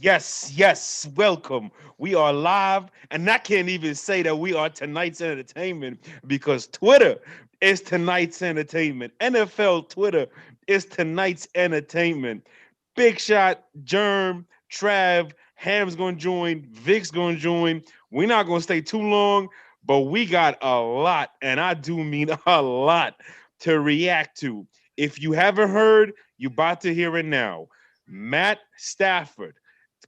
Yes, yes, welcome. We are live, and I can't even say that we are tonight's entertainment because Twitter is tonight's entertainment. NFL Twitter is tonight's entertainment. Big Shot, Germ, Trav, Ham's gonna join, Vic's gonna join. We're not gonna stay too long, but we got a lot, and I do mean a lot to react to. If you haven't heard, you're about to hear it now. Matt Stafford,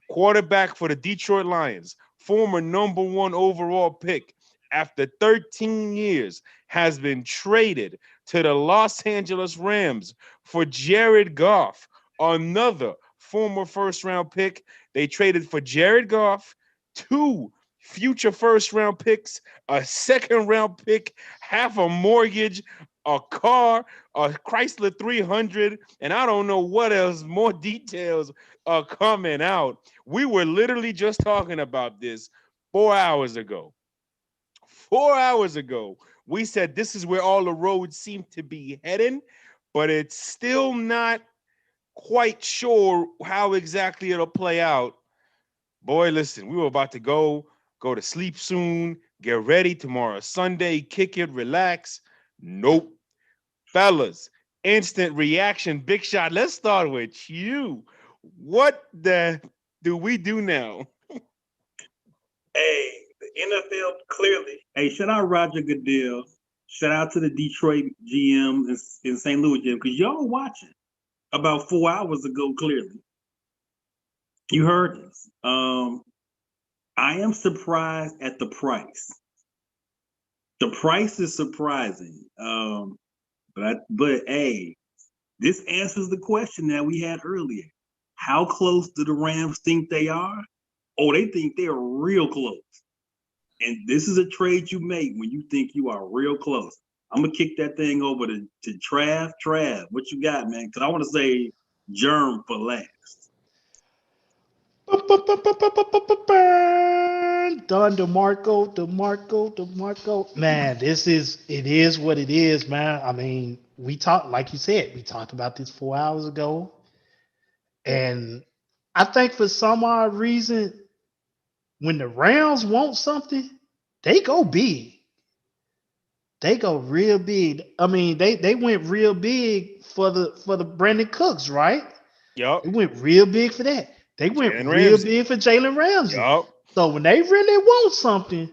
quarterback for the Detroit Lions, former number one overall pick, after 13 years, has been traded to the Los Angeles Rams for Jared Goff, another former first round pick. They traded for Jared Goff, two future first round picks, a second round pick, half a mortgage, a car, a Chrysler 300, and I don't know what else, more details are coming out. We were literally just talking about this 4 hours ago. 4 hours ago, we said this is where all the roads seem to be heading, but it's still not quite sure how exactly it'll play out. Boy, listen, we were about to go to sleep soon, get ready tomorrow, Sunday, kick it, relax. Nope. Fellas, instant reaction, Big Shot. Let's start with you. What the do we do now? Hey, the NFL clearly. Hey, shout out Roger Goodell. Shout out to the Detroit GM in St. Louis GM because y'all watching about 4 hours ago. Clearly, you heard this. I am surprised at the price. The price is surprising. But hey, this answers the question that we had earlier. How close do the Rams think they are? Oh, they think they're real close. And this is a trade you make when you think you are real close. I'm gonna kick that thing over to Trav. Trav, what you got, man? Because I want to say Germ for last. Done, DeMarco. Man, it is what it is, man. I mean, we talked, like you said, we talked about this 4 hours ago. And I think for some odd reason, when the Rams want something, they go big. They go real big. I mean, they went real big for the Brandon Cooks, right? They Yup. went real big for that. They went Jalen real Ramsey. big for Jalen Ramsey. Yup. So when they really want something,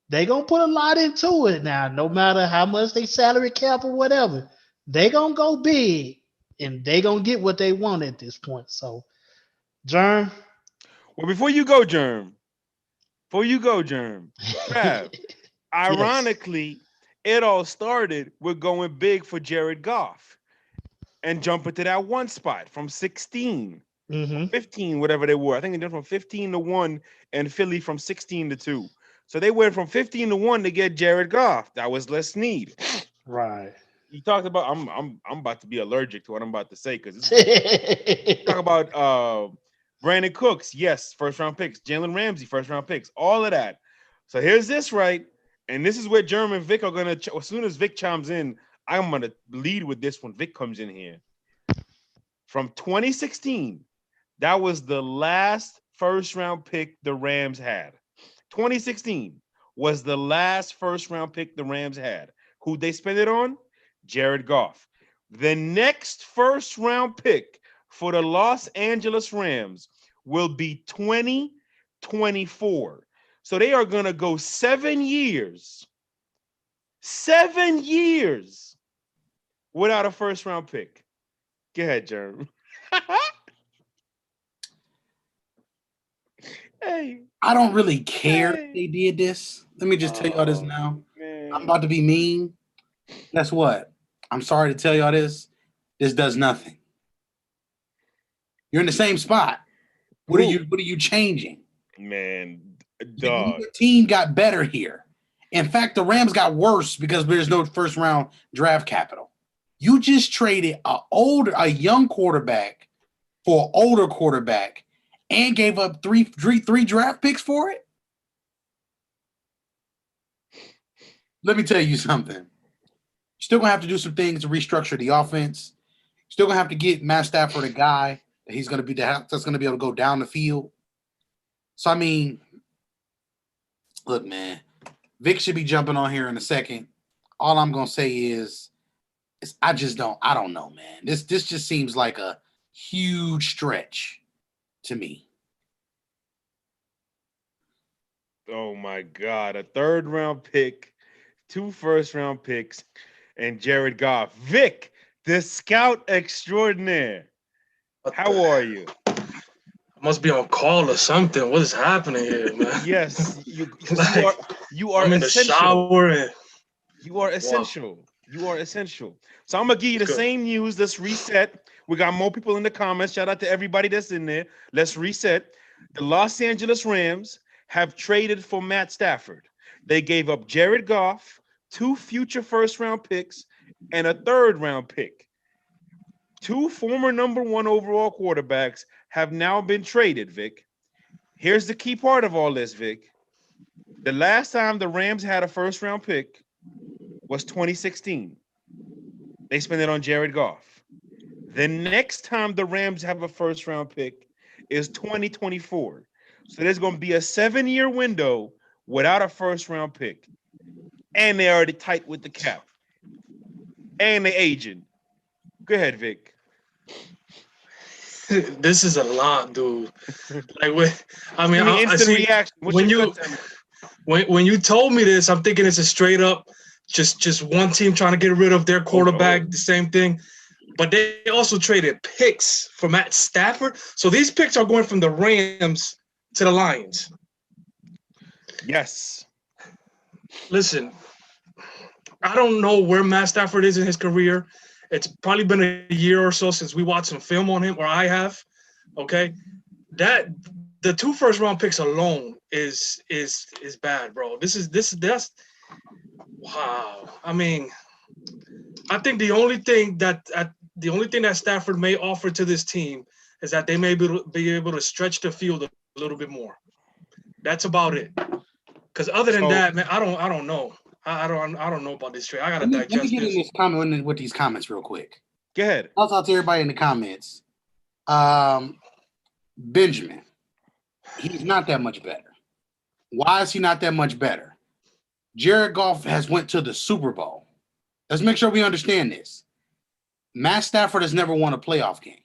they gonna put a lot into it now. No matter how much they salary cap or whatever, they gonna go big and they gonna get what they want at this point. So, Jern, Well, before you go, Germ, Trav, yes. ironically, it all started with going big for Jared Goff and jumping to that one spot from 16 or Mm-hmm. 15, whatever they were. I think they went from 15 to 1 and Philly from 16 to 2. So they went from 15 to 1 to get Jared Goff. That was less need. Right. You talked about I'm about to be allergic to what I'm about to say because this is talk about Brandon Cooks, yes, first round picks, Jalen Ramsey, first round picks, all of that. So here's this right, and this is where Jerm and Vic are gonna. As soon as Vic chimes in, I'm gonna lead with this when Vic comes in here. From 2016, that was the last first round pick the Rams had. 2016 was the last first round pick the Rams had. Who'd they spend it on? Jared Goff. The next first round pick for the Los Angeles Rams will be 2024. So they are going to go 7 years, 7 years without a first round pick. Go ahead, Jerm. Hey, I don't really care that hey. they did this. Let me just tell y'all this Oh, now. I'm man. about to be mean. Guess what? I'm sorry to tell y'all this. This does nothing. You're in the same spot. Who? What are you changing? Man, dog. Your team got better here. In fact, the Rams got worse because there's no first round draft capital. You just traded a young quarterback for an older quarterback and gave up three draft picks for it. Let me tell you something. You're still gonna have to do some things to restructure the offense. Still gonna have to get Matt Stafford a guy He's going to be that's going to be able to go down the field. So I mean, look, man, Vic should be jumping on here in a second. All I'm going to say is I don't know, man. This just seems like a huge stretch to me. Oh my God. A 3rd round pick, 2 first-round picks, and Jared Goff. Vic, the scout extraordinaire. How are you? I must be on call or something. What is happening here, man? Yes, you Like, you are I'm in the essential. shower and You are wow. essential. You are essential. So I'm gonna give you the Good. same news. Let's reset. We got more people in the comments. Shout out to everybody that's in there. Let's reset. The Los Angeles Rams have traded for Matt Stafford. They gave up Jared Goff, 2 future first-round picks, and a 3rd-round pick. 2 former number 1 overall quarterbacks have now been traded, Vic. Here's the key part of all this, Vic. The last time the Rams had a first-round pick was 2016. They spent it on Jared Goff. The next time the Rams have a first-round pick is 2024. So there's going to be a 7-year window without a first-round pick. And they're already tight with the cap. And the agent. Go ahead, Vic. This is a lot, dude. Like, I mean, Give me I instant see reaction. What's when your you gut tell me? when you told me this, I'm thinking it's a straight up just one team trying to get rid of their quarterback. The same thing, but they also traded picks for Matt Stafford. So these picks are going from the Rams to the Lions. Yes. Listen, I don't know where Matt Stafford is in his career. It's probably been a year or so since we watched some film on him, or I have. Okay, that the 2 first-round picks alone is bad, bro. That's wow. I mean, I think the only thing that Stafford may offer to this team is that they may be able to stretch the field a little bit more. That's about it. Because other than that, man, I don't know. I don't know about this trade. I gotta digest Let me get this. in this comment with these comments real quick. Go ahead. I'll talk to everybody in the comments. Benjamin, he's not that much better. Why is he not that much better? Jared Goff has went to the Super Bowl. Let's make sure we understand this. Matt Stafford has never won a playoff game.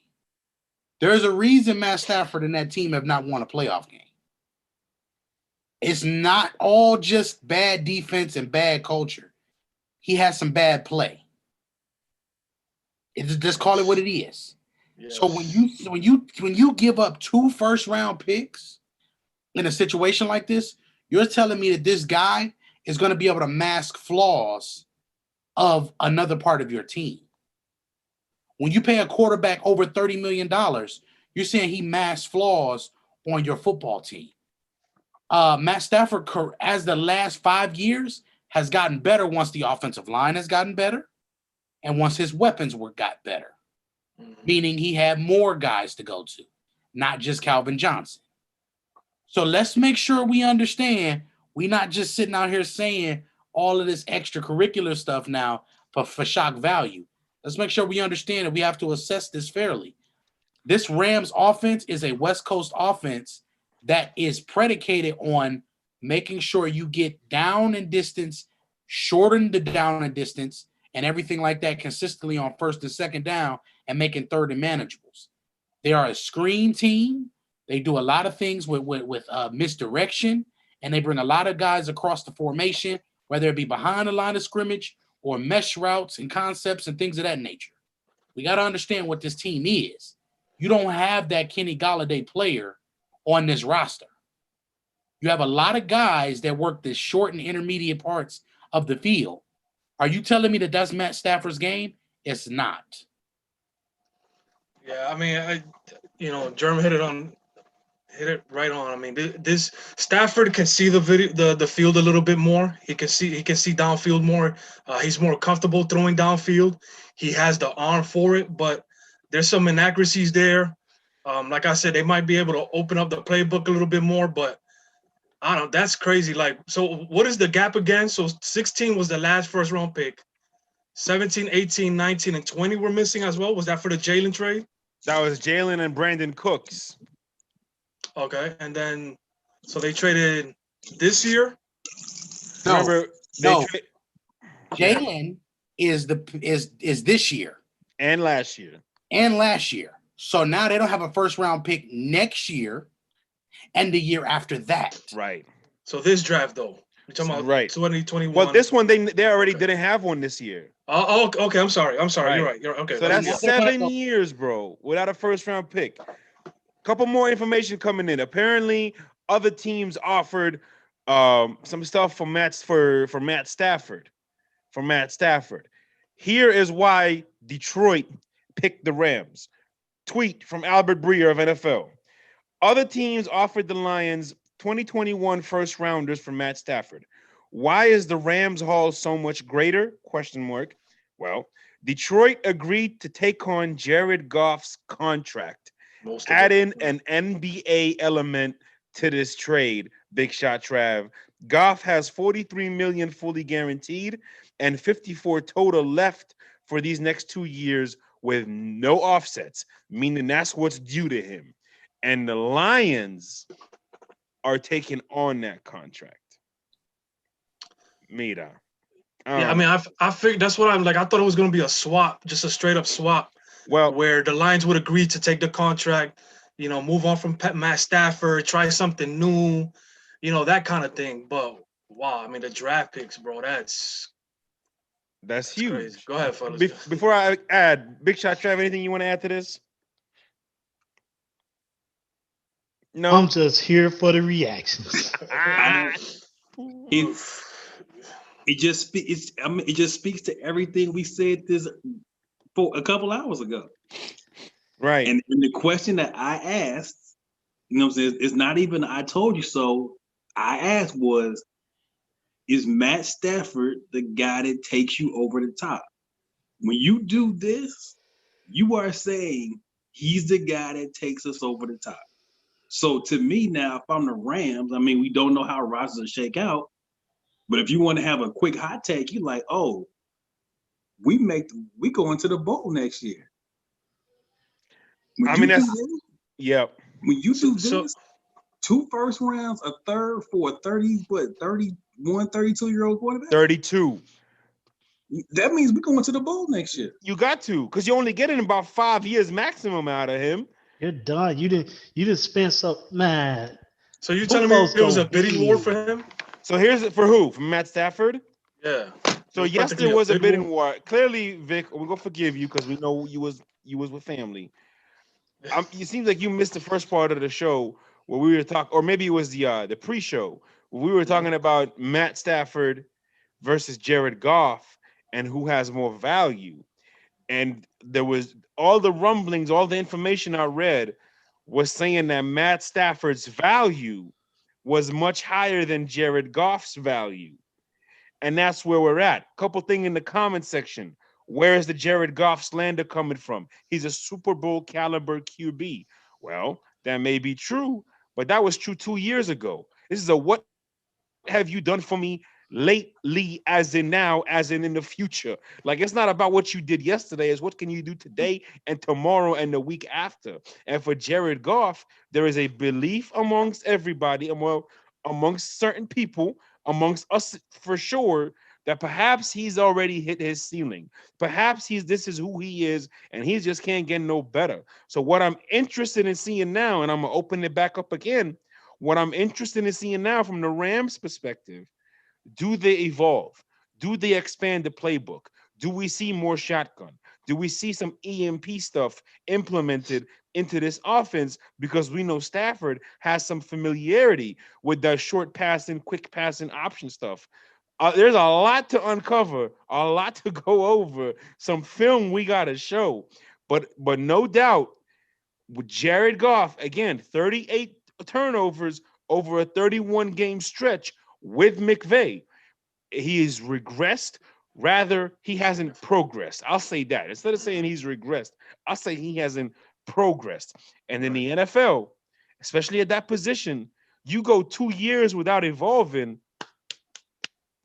There's a reason Matt Stafford and that team have not won a playoff game. It's not all just bad defense and bad culture. He has some bad play. Just call it what it is. Yes. So when you give up 2 first-round picks in a situation like this, you're telling me that this guy is going to be able to mask flaws of another part of your team. When you pay a quarterback over $30 million, you're saying he masks flaws on your football team. Matt Stafford, as the last 5 years, has gotten better once the offensive line has gotten better and once his weapons got better, meaning he had more guys to go to, not just Calvin Johnson. So let's make sure we understand we're not just sitting out here saying all of this extracurricular stuff now for shock value. Let's make sure we understand that we have to assess this fairly. This Rams offense is a West Coast offense that is predicated on making sure you get down in distance, shorten the down in distance, and everything like that consistently on first and second down and making third and manageables. They are a screen team. They do a lot of things with misdirection, and they bring a lot of guys across the formation, whether it be behind the line of scrimmage or mesh routes and concepts and things of that nature. We got to understand what this team is. You don't have that Kenny Golladay player on this roster. You have a lot of guys that work the short and intermediate parts of the field. Are you telling me that that's Matt Stafford's game? It's not. Yeah, I mean, Jeremy hit it right on. I mean, this Stafford can see the field a little bit more. He can see downfield more. He's more comfortable throwing downfield. He has the arm for it, but there's some inaccuracies there. Like I said, they might be able to open up the playbook a little bit more, but I don't know. That's crazy. Like, so what is the gap again? So 16 was the last first round pick. 17, 18, 19, and 20 were missing as well. Was that for the Jalen trade? That was Jalen and Brandon Cooks. Okay, and then so they traded this year. No, Remember, no. Yeah. Jalen is this year And last year. and last year. So now they don't have a first round pick next year and the year after that. Right. So this draft though, you're talking about Right. 2021. Well, this one they already didn't have one this year. Oh, okay. I'm sorry. Right. You're right. You're okay. So that's now they're gonna 7 go- years, bro, without a first round pick. Couple more information coming in. Apparently, other teams offered some stuff for Matt Stafford. For Matt Stafford. Here is why Detroit picked the Rams. Tweet from Albert Breer of NFL. Other teams offered the Lions 2021 first rounders for Matt Stafford. Why is the Rams haul so much greater? Question mark. Well, Detroit agreed to take on Jared Goff's contract. Add in an NBA element to this trade, Big Shot Trav. Goff has 43 million fully guaranteed and 54 total left for these next 2 years with no offsets, meaning that's what's due to him. And the Lions are taking on that contract. Mira. Yeah, I mean, I figured that's what I'm like. I thought it was going to be a swap, just a straight up swap. Well, where the Lions would agree to take the contract, move on from Matt Stafford, try something new, that kind of thing. But wow, I mean, the draft picks, bro, that's huge. Crazy. Go ahead, fellas. Before I add, Big Shot Trav, anything you want to add to this? No. I'm just here for the reactions. It just speaks to everything we said this for a couple hours ago. Right. And the question that I asked, you know what I'm saying, it's not even I told you so. I asked was, is Matt Stafford the guy that takes you over the top? When you do this, you are saying he's the guy that takes us over the top. So to me now, if I'm the Rams, I mean, we don't know how rosters will shake out, but if you want to have a quick hot take, you're like, oh, we go into the bowl next year. I mean, that's yep. When you do this, 2 first rounds, a third for a 31, 32-year-old quarterback. 32. That means we're going to the bowl next year. You got to, because you're only getting about 5 years maximum out of him. You're done. You didn't spend so man. So you're telling me it was a bidding war for him? So here's it for who? For Matt Stafford? Yeah. So yes, there was a bidding war. Clearly, Vic, we're gonna forgive you because we know you was with family. It seems like you missed the first part of the show where we were talking, or maybe it was the pre-show where we were talking about Matt Stafford versus Jared Goff and who has more value. And there was all the rumblings, all the information I read was saying that Matt Stafford's value was much higher than Jared Goff's value. And that's where we're at. Couple thing in the comment section. Where is the Jared Goff slander coming from? He's a Super Bowl caliber QB. Well, that may be true, but that was true 2 years ago. This is a what have you done for me lately, as in now, as in the future. Like, it's not about what you did yesterday, it's what can you do today and tomorrow and the week after. And for Jared Goff, there is a belief amongst everybody, amongst certain people, amongst us for sure, that perhaps he's already hit his ceiling. Perhaps this is who he is, and he just can't get no better. So what I'm interested in seeing now, and I'm gonna open it back up again, what I'm interested in seeing now from the Rams' perspective, do they evolve? Do they expand the playbook? Do we see more shotgun? Do we see some EMP stuff implemented into this offense? Because we know Stafford has some familiarity with the short passing, quick passing option stuff. There's a lot to uncover, a lot to go over, some film we got to show. But no doubt, with Jared Goff, again, 38 turnovers over a 31-game stretch with McVay. He is regressed. Rather, he hasn't progressed. I'll say that. Instead of saying he's regressed, I'll say he hasn't progressed. And in the NFL, especially at that position, you go 2 years without evolving,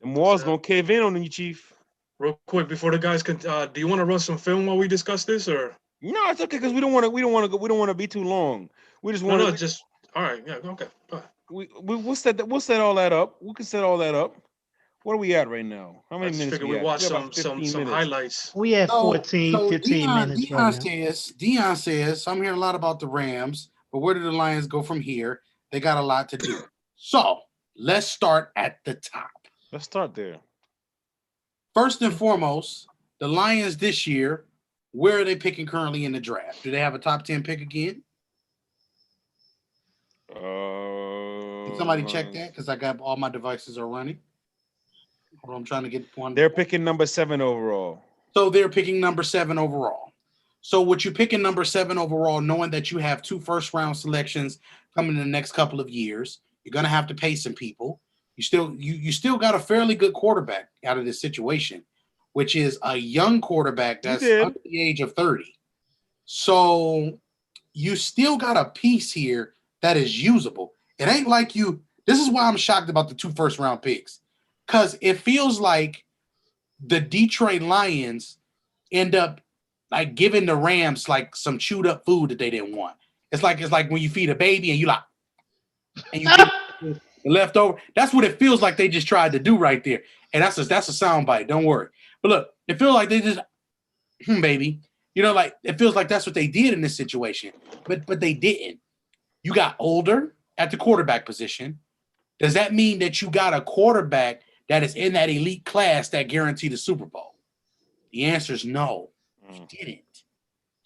the wall's going to cave in on you, Chief. Real quick, before the guys can, do you want to run some film while we discuss this, or? No, it's okay because we don't want to be too long. We just want No, to. just all right. Yeah, okay. Go ahead. We'll set all that up. We can set all that up. What are we at right now? How I many just minutes figured we we at? watch We got about some 15 some minutes. highlights. We at So 14, so 15 minutes right now. Dion says, so I'm hearing a lot about the Rams, but where do the Lions go from here? They got a lot to do. So let's start at the top. Let's start there. First and foremost, the Lions this year, where are they picking currently in the draft? Do they have a top 10 pick again? Can somebody check that? Because I got all my devices are running. Hold on, I'm trying to get one. They're picking number 7 overall. So they're picking number 7 overall. So what you picking number 7 overall, knowing that you have 2 first-round selections coming in the next couple of years, you're gonna have to pay some people. You still got a fairly good quarterback out of this situation, which is a young quarterback You that's did. under the age of 30. So you still got a piece here that is usable. It ain't like you. This is why I'm shocked about the 2 first-round picks, because it feels like the Detroit Lions end up like giving the Rams like some chewed up food that they didn't want. It's like when you feed a baby and you like and you give the leftover. That's what it feels like they just tried to do right there. And that's a soundbite. Don't worry. But look, it feels like they just baby. You know, like it feels like that's what they did in this situation. But they didn't. You got older at the quarterback position. Does that mean that you got a quarterback that is in that elite class that guaranteed the Super Bowl? The answer is no. You didn't.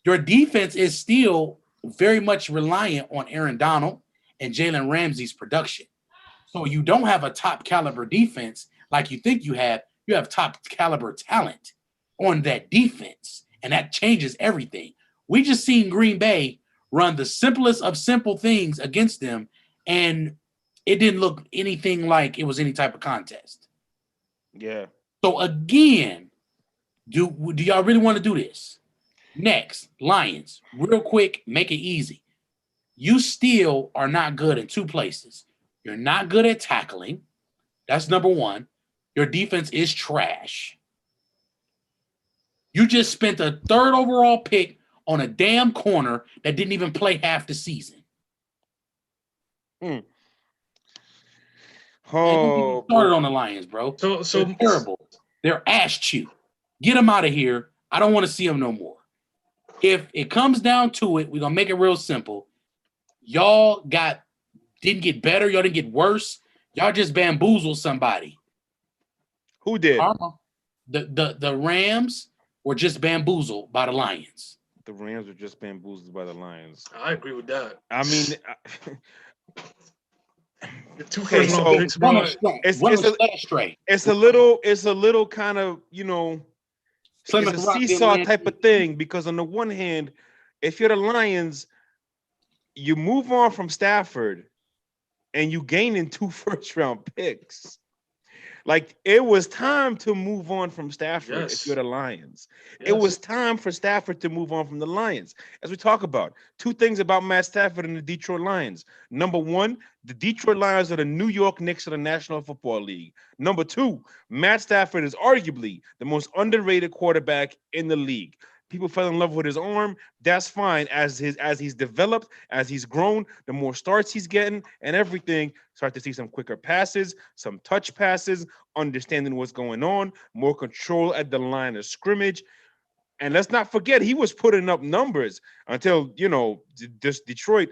Your defense is still very much reliant on Aaron Donald and Jalen Ramsey's production. So you don't have a top caliber defense like you think you have. You have top caliber talent on that defense, and that changes everything. We just seen Green Bay run the simplest of simple things against them, and it didn't look anything like it was any type of contest. Yeah. So again, do y'all really want to do this? Next, Lions, real quick, make it easy. You still are not good in 2 places. You're not good at tackling. That's number 1. Your defense is trash. You just spent a 3rd overall pick on a damn corner that didn't even play half the season. Oh, started on the Lions, bro. So They're terrible. They're ass chew. Get them out of here. I don't want to see them no more. If it comes down to it, we're gonna make it real simple. Y'all didn't get better. Y'all didn't get worse. Y'all just bamboozled somebody. Who did? The Rams were just bamboozled by the Lions. The Rams were just bamboozled by the Lions. I agree with that. I mean, The 2 Okay, first round so picks, bro. it's a little kind of, it's a seesaw type of thing, because on the one hand, if you're the Lions, you move on from Stafford and you gain in 2 first-round picks. Like, it was time to move on from Stafford. Yes. If you're the Lions. Yes. It was time for Stafford to move on from the Lions. As we talk about, 2 things about Matt Stafford and the Detroit Lions. Number 1, the Detroit Lions are the New York Knicks of the National Football League. Number 2, Matt Stafford is arguably the most underrated quarterback in the league. People fell in love with his arm. That's fine. As he's developed, as he's grown, the more starts he's getting and everything, start to see some quicker passes, some touch passes, understanding what's going on, more control at the line of scrimmage. And let's not forget, he was putting up numbers until, this Detroit,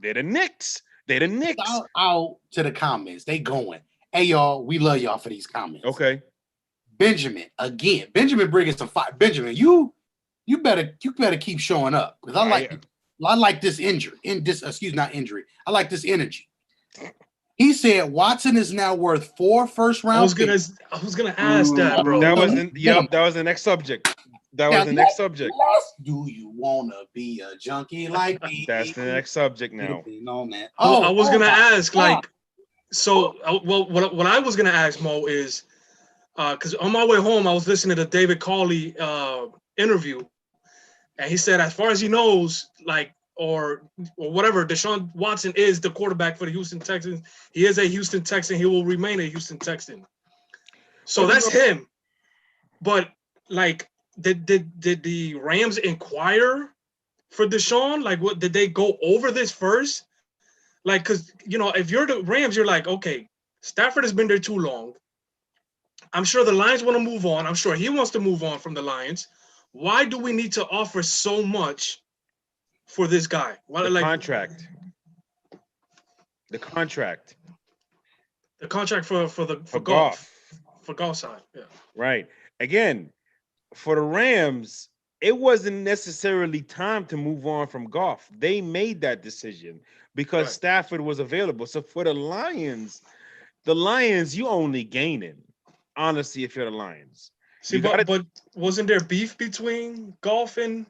they're the Knicks. They're the Knicks. Out to the comments. They going. Hey, y'all, we love y'all for these comments. Okay. Benjamin, again. Benjamin bringing some fire. Benjamin, you better keep showing up, because I like this injury. Not injury. I like this energy. He said Watson is now worth 4 first-round. I was gonna ask that, bro. That was the next subject. That was the next subject. Do you wanna be a junkie like me? That's the next subject now. On that. I was gonna ask, like, so. Well, what I was gonna ask, Mo, is because on my way home I was listening to David Cawley interview, and he said, as far as he knows, like, or whatever, Deshaun Watson is the quarterback for the Houston Texans. He is a Houston Texan. He will remain a Houston Texan. So that's him. But, like, did the Rams inquire for Deshaun? Like, what did they go over this first? Like, because if you're the Rams, you're like, okay, Stafford has been there too long. I'm sure the Lions want to move on. I'm sure he wants to move on from the Lions. Why do we need to offer so much for this guy? Why, The like contract. The contract the contract for for Goff, Goff. for Goff side? Yeah. Right. Again, for the Rams, it wasn't necessarily time to move on from Goff. They made that decision because Right. Stafford was available. So for the Lions, you only gaining, honestly, if you're the Lions. See, You got it. but wasn't there beef between Goff and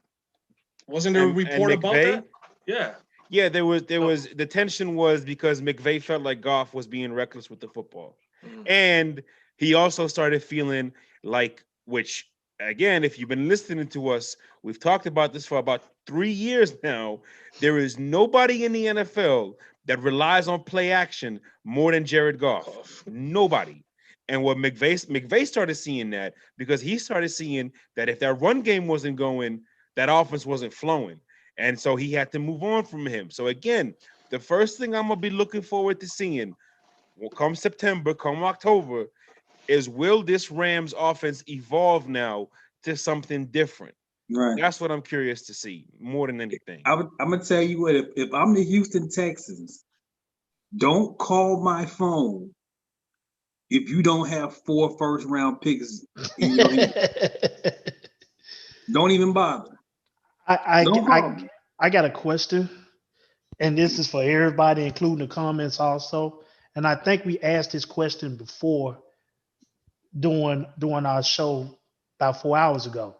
wasn't there a And report about McVay. that? Yeah. Yeah, there So, was the tension was because McVay felt like Goff was being reckless with the football. mhm. And he also started feeling like, which again, if you've been listening to us, we've talked about this for about 3 years now. There is nobody in the NFL that relies on play action more than Jared Goff. Goff. Nobody. And what McVay started seeing that because he started seeing that if that run game wasn't going, that offense wasn't flowing. And so he had to move on from him. So again, the first thing I'm gonna be looking forward to seeing will come September, come October, is will this Rams offense evolve now to something different? Right. That's what I'm curious to see more than anything. I'm gonna tell you what. If I'm the Houston Texans, don't call my phone if you don't have 4 first-round picks in your hand. Don't even bother. Don't call me. I got a question, and this is for everybody, including the comments also. And I think we asked this question before doing our show about 4 hours ago.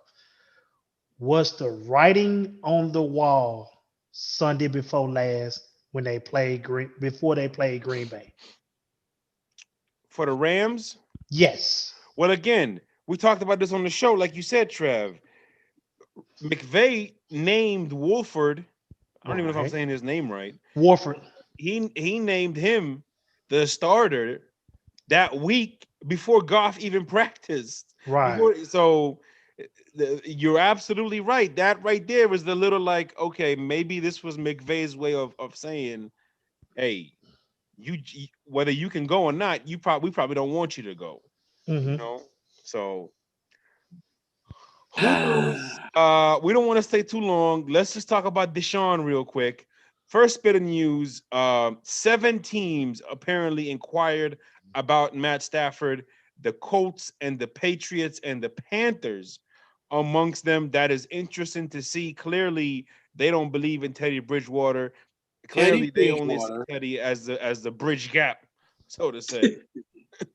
Was the writing on the wall Sunday before last when they played before they played Green Bay? For the Rams, Yes. well, again, we talked about this on the show, like you said, Trev. McVay named Wolford. I don't even know if I'm Right. saying his name right. Warford. He named him the starter that week before Goff even practiced. Right. So you're absolutely right. That right there was the little like, okay, maybe this was McVay's way of saying, hey, you whether you can go or not, we probably don't want you to go. You Mm-hmm. know, so who knows? We don't want to stay too long. Let's just talk about Deshaun real quick. First bit of news: 7 teams apparently inquired about Matt Stafford. The Colts and the Patriots and the Panthers amongst them. That is interesting to see. Clearly, they don't believe in Teddy Bridgewater. Teddy Clearly, they only see Bridgewater. Teddy as the bridge gap, so to say.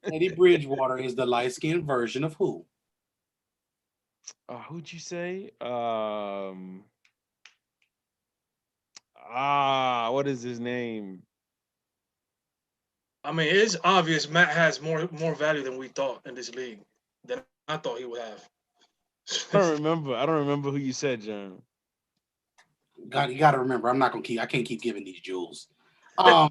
Teddy Bridgewater is the light-skinned version of who? Who'd you say? What is his name? I mean, it's obvious Matt has more value than we thought in this league than I thought he would have. I don't remember. I don't remember who you said, John. You got to remember, I can't keep giving these jewels. Oh,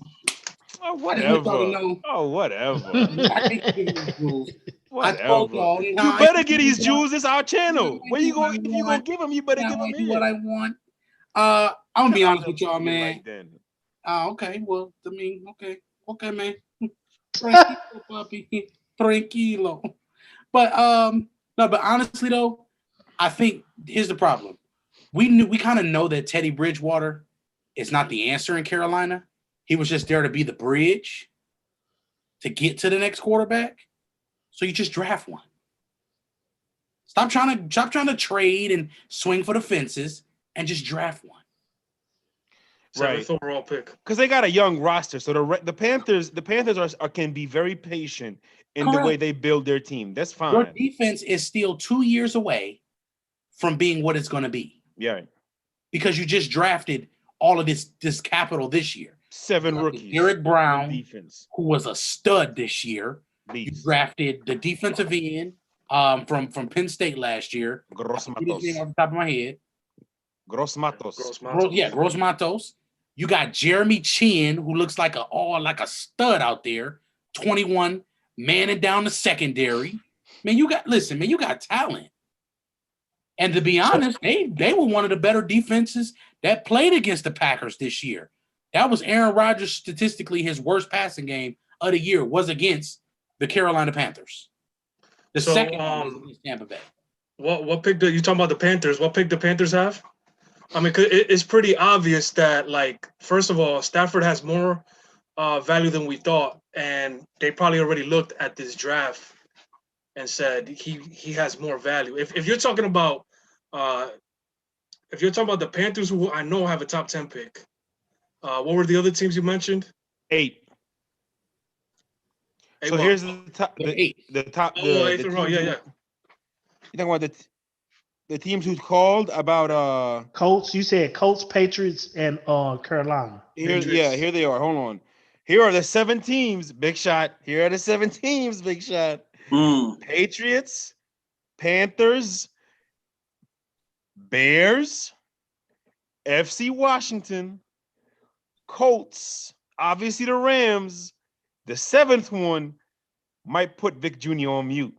I just want y'all to whatever. know. Oh, whatever. I can't keep giving these jewels. I told Whatever. y'all. You better get these Jews. It's our channel. Where you do what go? I If you gonna want. give them, you better Yeah, give them I do what I here. want. I'm gonna be honest with y'all, man. Like then. Okay. Well, I mean, okay, man. Tranquilo, papi. Tranquilo. But no, but honestly though, I think here's the problem. We kind of know that Teddy Bridgewater is not the answer in Carolina. He was just there to be the bridge to get to the next quarterback. So you just draft one. Stop trying to trade and swing for the fences and just draft one. Seventh overall pick. Because they got a young roster, so the Panthers can be very patient in the way Correct. they build their team. That's Your fine. defense is still 2 years away from being what it's going to be. Yeah. Because you just drafted all of this capital this year. 7 rookies. Derek Brown, defense, who was a stud this year. Beast. You drafted the defensive end from Penn State last year. Gross I forget his name Matos. off the top of my head. Gross Matos. Gross Matos. You got Jeremy Chin, who looks like a stud out there. 21, manning down the secondary. Man, you got talent. And to be honest, they were one of the better defenses that played against the Packers this year. That was Aaron Rodgers statistically his worst passing game of the year was against the Carolina Panthers. The second one was against Tampa Bay. What pick you talking about the Panthers? What pick the Panthers have? I mean, it's pretty obvious that, like, first of all, Stafford has more value than we thought, and they probably already looked at this draft and said he has more value. If you're talking about the Panthers, who I know have a top 10 pick, what were the other teams you mentioned? 8. So what? here's the top. The top. Eighth row. Yeah. You talking about the teams who called about Colts. You said Colts, Patriots, and Carolina. Here they are. Hold on. Here are the 7 teams. Big shot. Here are the 7 teams. Big shot. Patriots, Panthers, Bears, FC Washington, Colts, obviously the Rams. The 7th one might put Vic Jr. on mute.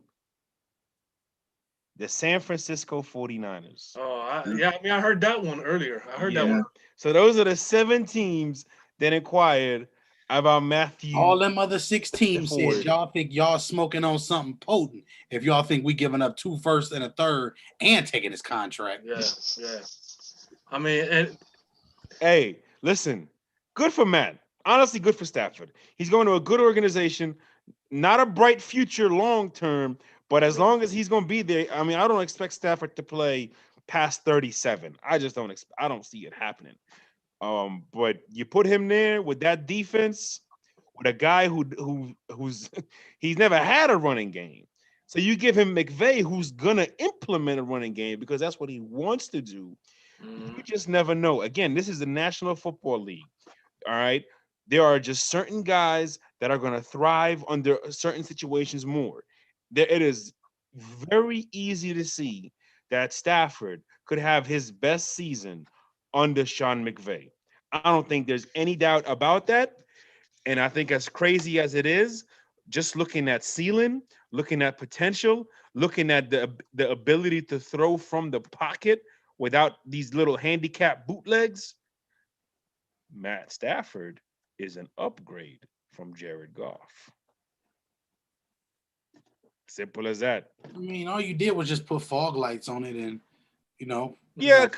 The San Francisco 49ers. I heard that one earlier. I heard that one. So those are the 7 teams that inquired about Matthew. All them other 6 teams said y'all think y'all smoking on something potent if y'all think we giving up 2 firsts and a third and taking his contract. Yeah. I mean, hey, listen, good for Matt. Honestly, good for Stafford. He's going to a good organization, not a bright future long term, but as long as he's going to be there, I mean, I don't expect Stafford to play past 37. I just don't. I don't see it happening. But you put him there with that defense, with a guy who's he's never had a running game. So you give him McVay, who's gonna implement a running game because that's what he wants to do. You just never know. Again, this is the National Football League. All right. There are just certain guys that are going to thrive under certain situations more. It is very easy to see that Stafford could have his best season under Sean McVay. I don't think there's any doubt about that. And I think as crazy as it is, just looking at ceiling, looking at potential, looking at the ability to throw from the pocket without these little handicap bootlegs, Matt Stafford is an upgrade from Jared Goff. Simple as that. I mean, all you did was just put fog lights on it and, Yeah,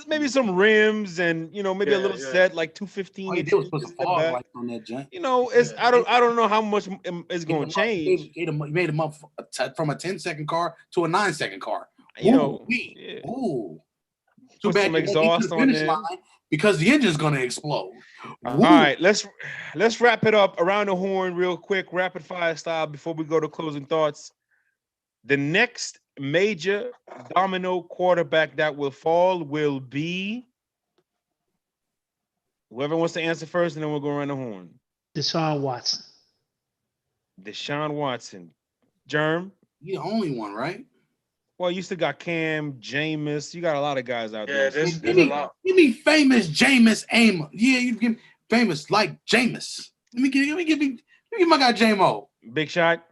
maybe some rims and, maybe a little set like 215. All you did was put some fog lights on that joint. I don't know how much is going to change. You made them up from a 10-second car to a 9-second car. Ooh. Too Put bad some you won't get to exhaust the on finish there. line because the engine's going to explode. All right, let's wrap it up around the horn real quick, rapid fire style before we go to closing thoughts. The next major domino quarterback that will fall will be whoever wants to answer first, and then we'll go around the horn. Deshaun Watson. Deshaun Watson. Germ? You're the only one, right? Well, you still got Cam, Jameis. You got a lot of guys out there. There's a lot. Give me famous Jameis Amos. Yeah, you give me famous like Jameis. Let me give my guy J-Mo. Big shot.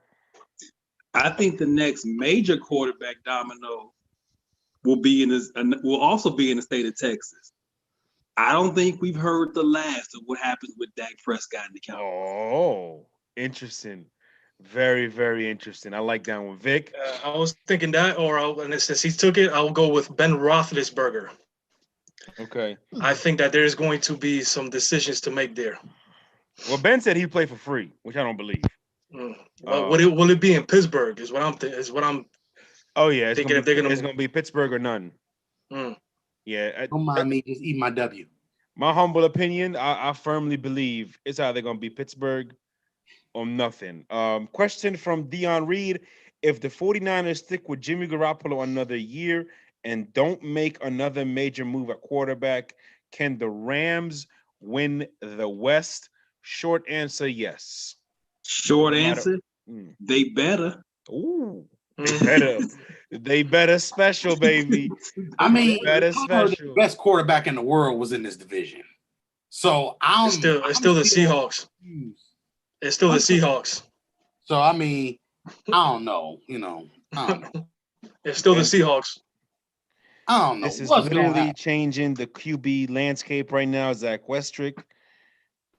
I think the next major quarterback domino will also be in the state of Texas. I don't think we've heard the last of what happens with Dak Prescott in the Cowboys. Oh, interesting. Very, very interesting. I like that one. Vic? I was thinking that, and since he took it, I'll go with Ben Roethlisberger. Okay. I think that there's going to be some decisions to make there. Well, Ben said he'd play for free, which I don't believe. Will it be in Pittsburgh? Is what I'm. Oh yeah, thinking if they're gonna. It's gonna be Pittsburgh or none. Yeah. Don't mind me, just eat my W. My humble opinion, I firmly believe it's either gonna be Pittsburgh or nothing. Question from Dion Reed: if the 49ers stick with Jimmy Garoppolo another year and don't make another major move at quarterback, can the Rams win the West? Short answer, yes. Short answer, they better. Ooh, they better special, baby. I mean, better special. The best quarterback in the world was in this division. So it's still the Seahawks. It's still the Seahawks. So I mean, I don't know. I don't know. It's still the Seahawks. I don't know. This is What's gonna literally happen? changing the QB landscape right now. Zach Westrick.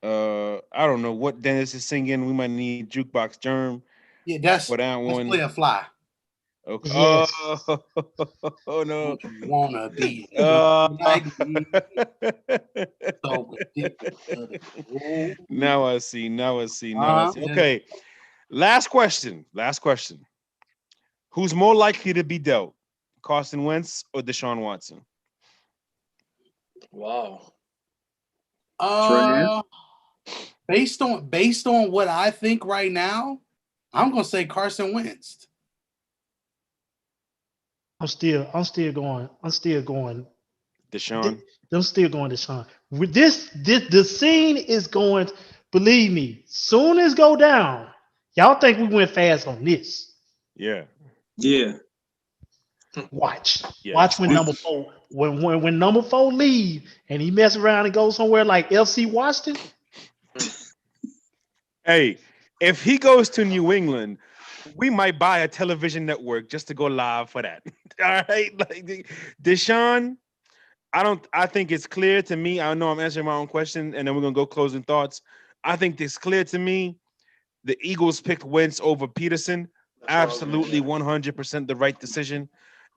I don't know what Dennis is singing. We might need Jukebox Germ Yeah, for that let's play one. a fly. Okay. Yes. Oh no. Don't you wanna be Uh, like me? So addicted to the groove. now I see. Now I see. Now I see. Yeah. Okay. Last question. Last question. Who's more likely to be dealt? Carson Wentz or Deshaun Watson? Wow. Trash. Based on what I think right now, I'm gonna say Carson Wentz. I'm still going. I'm still going. Deshaun. I'm still going to Sean. With the scene is going. Believe me, soon as go down. Y'all think we went fast on this? Yeah. Yeah. Watch Yes. when number 4 when number 4 leave and he mess around and go somewhere like FC Washington. Hey, if he goes to New England, we might buy a television network just to go live for that. All right. Like Deshaun, I think it's clear to me. I know I'm answering my own question, and then we're gonna go closing thoughts. I think it's clear to me the Eagles picked Wentz over Peterson. Absolutely 100% the right decision.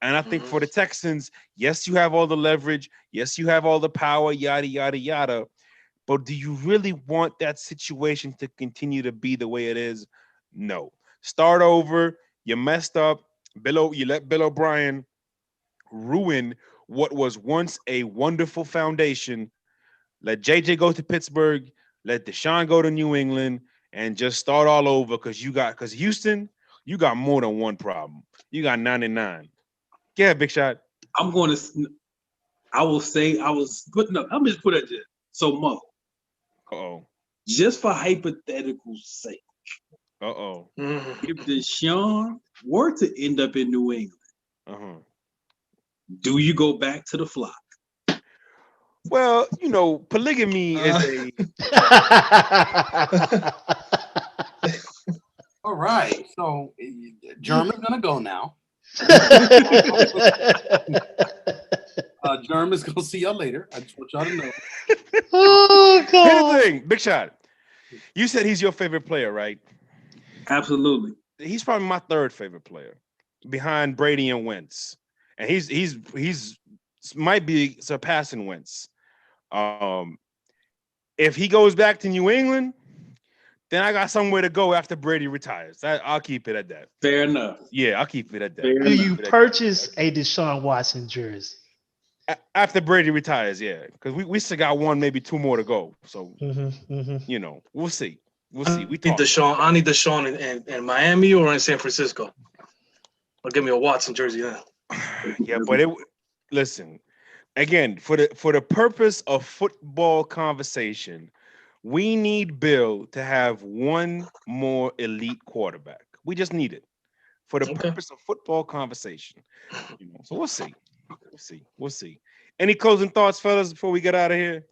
And I think for the Texans, yes, you have all the leverage. Yes, you have all the power, yada, yada, yada. But do you really want that situation to continue to be the way it is? No. Start over. You messed up. You let Bill O'Brien ruin what was once a wonderful foundation. Let JJ go to Pittsburgh. Let Deshaun go to New England and just start all over because Houston, you got more than one problem. You got 99. Yeah, Big Shot. I'm going to. I will say I was putting up. I'm just put it there. So Mo, Uh-oh. just for hypothetical sake, Uh-oh. if Deshaun were to end up in New England, Uh-huh. do you go back to the flock? Well, polygamy is a All right. So German's gonna go now. German's gonna see y'all later. I just want y'all to know. Oh Here's the God. thing, Big Shot. You said he's your favorite player, right? Absolutely. He's probably my third favorite player behind Brady and Wentz. And he's might be surpassing Wentz. If he goes back to New England, then I got somewhere to go after Brady retires. I'll keep it at that. Fair enough. Yeah, I'll keep it at that. Fair Do enough. you purchase a Deshaun Watson jersey? After Brady retires, yeah, because we still got one, maybe two more to go. So we'll see. We'll see. We talk. I need Deshaun in Miami or in San Francisco. Or give me a Watson jersey then. Yeah, but listen again for the purpose of football conversation. We need Bill to have one more elite quarterback. We just need it for the purpose of football conversation. So we'll see. We'll see. Any closing thoughts, fellas, before we get out of here?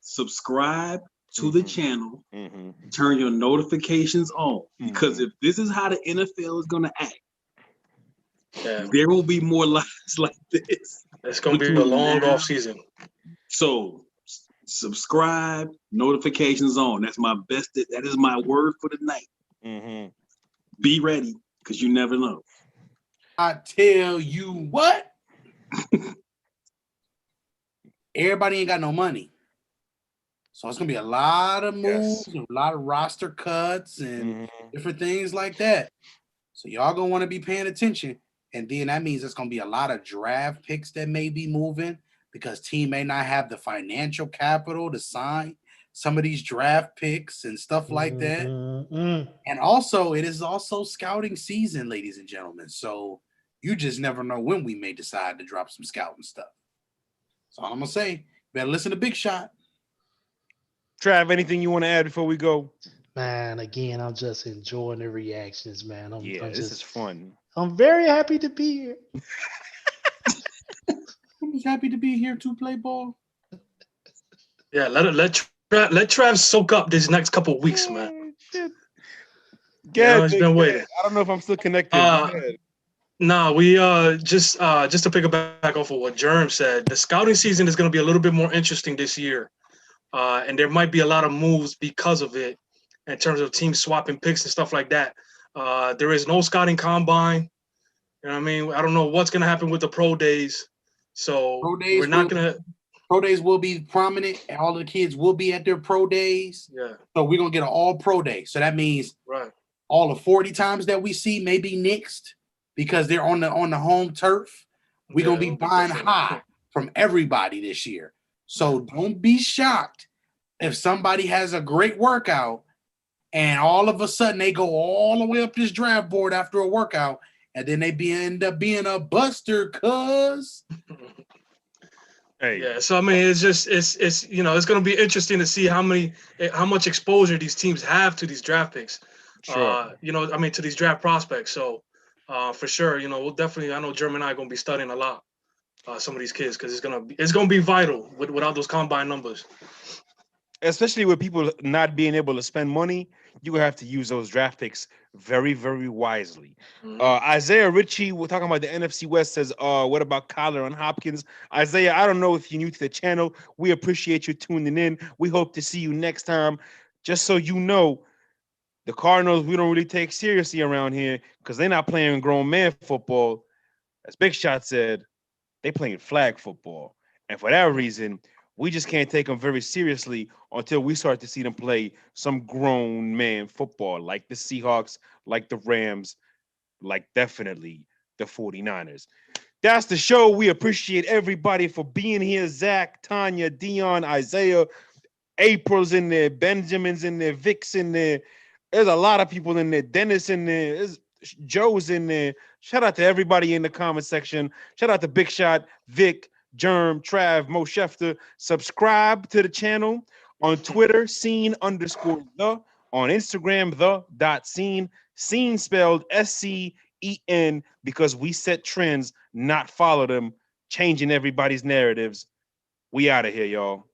Subscribe to the channel. Turn your notifications on because if this is how the NFL is going to act, there will be more lives like this. It's going to be a long off season. So subscribe, notifications on. That's my best. That is my word for the night. Be ready because you never know. I tell you what, everybody ain't got no money. So it's going to be a lot of moves, a lot of roster cuts and different things like that. So y'all going to want to be paying attention. And then that means it's going to be a lot of draft picks that may be moving because team may not have the financial capital to sign some of these draft picks and stuff like that. And also, it is also scouting season, ladies and gentlemen. So you just never know when we may decide to drop some scouting stuff. So all I'm going to say, better listen to Big Shot. Trav, anything you want to add before we go? Man, again, I'm just enjoying the reactions, man. This is fun. I'm very happy to be here. I'm just happy to be here to play ball. Yeah, let Trav soak up this next couple of weeks, man. He's been waiting. I don't know if I'm still connected. No, we just to pick it back off of what Germ said, the scouting season is going to be a little bit more interesting this year, and there might be a lot of moves because of it, in terms of teams swapping picks and stuff like that. There is no scouting combine. You know what I mean? I don't know what's going to happen with the pro days, so Pro we're days not will going to. pro days will be prominent, and all of the kids will be at their pro days. Yeah. So we're gonna get an all pro day. So that means Right. all the 40 times that we see may be nixed because they're on the home turf. We're Yeah, gonna be it'll be buying different. high from everybody this year. So don't be shocked if somebody has a great workout and all of a sudden they go all the way up this draft board after a workout, and then they end up being a buster, cuz. Hey, Yeah, so I mean, it's you know, it's going to be interesting to see how much exposure these teams have to these draft picks. sure. You know, I mean, to these draft prospects. So, for sure, you know, we'll definitely. I know German and I are going to be studying a lot, some of these kids, because it's gonna be vital without those combine numbers. Especially with people not being able to spend money, you have to use those draft picks very, very wisely. Isaiah Ritchie, we're talking about the NFC West, says, what about Kyler and Hopkins? Isaiah, I don't know if you're new to the channel. We appreciate you tuning in. We hope to see you next time. Just so you know, the Cardinals, we don't really take seriously around here because they're not playing grown man football. As Big Shot said, they playing flag football. And for that reason, we just can't take them very seriously until we start to see them play some grown man football, like the Seahawks, like the Rams, like definitely the 49ers. That's the show. We appreciate everybody for being here. Zach, Tanya, Dion, Isaiah, April's in there, Benjamin's in there, Vic's in there. There's a lot of people in there. Dennis in there. There's Joe's in there. Shout out to everybody in the comment section. Shout out to Big Shot, Vic, Germ, Trav, Mo Schefter. Subscribe to the channel on Twitter, scene_the. On Instagram, the.scene. Scene spelled SCEN because we set trends, not follow them, changing everybody's narratives. We out of here, y'all.